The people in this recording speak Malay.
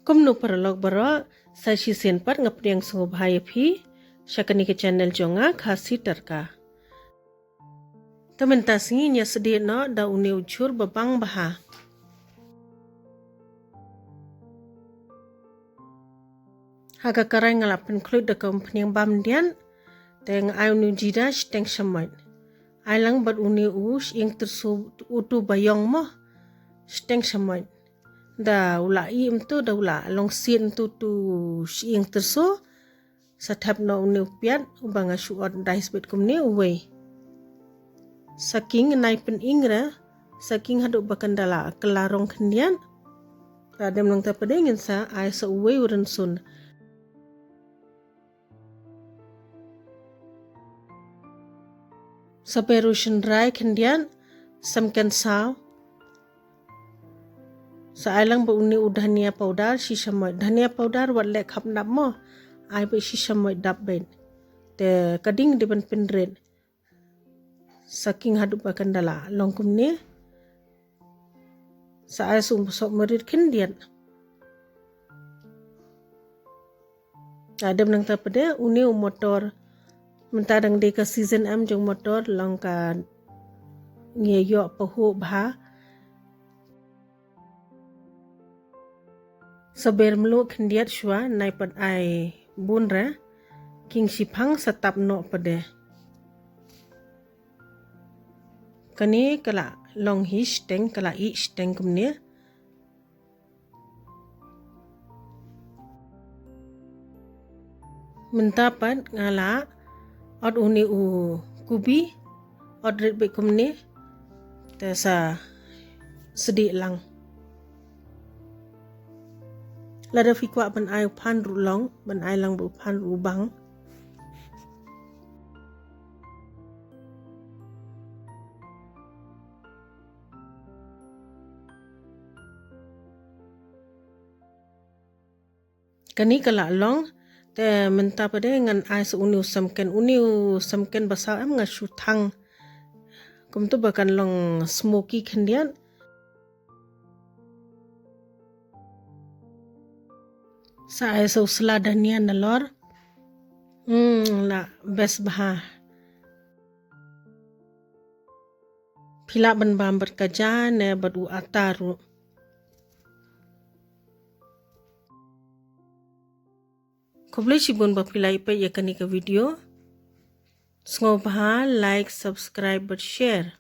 Kumno paralog baro sa shisen pat ngapriang sungo bahaya phi syakani ke channel jonga khasi tarka. Temen tasngi nya sedih no da uni ujur babang baha. Haga karai ngalapan klut da kompanyang bamdian teng ayunu jida teng shamoy. Ailang bat uni us ing tersu utu bayong mo teng shamoy. Da ula im tu da ula long sin tu ing tersu satap no uni upiat ubanga shuot dais bet kumni uwe. Saking nai pen ingra saking haduk bakandala kelarong kendian da dem lang tapadengin sa ai sa uwe uren sun. Sampai rushin dry kendian samkan saw sa ailang ba uni udhania powder shisha moy dhania powder wat lek khap nap mo ai ba shisha moy dap ben te kading di ban penren saking hadu bakan dala longkum ni sa ai sum sok merit kendian adem nang ta pade uni motor mentadang de ka season am jong motor longka nge yo pahu bha saber melu kendiat shwa nai pat ai bunra king sipang satap no pade kani kala long hish teng kala ish teng kumne mentapat ngala od uni u kubi od rit be kumne ta sa sedi lang lada fikwa ban ai pan ru long ban ai lang bu pan ru bang kani kala long te menta pade ngan ai su uni samken basa am nga shu thang kum tu bakan long smoky khendian sa ai so sladania nalor la best baha phila ban bam berkaja ne badu ataru Kublai shibun bapilai pa yakani ka video. Sngo baha like, subscribe, but share.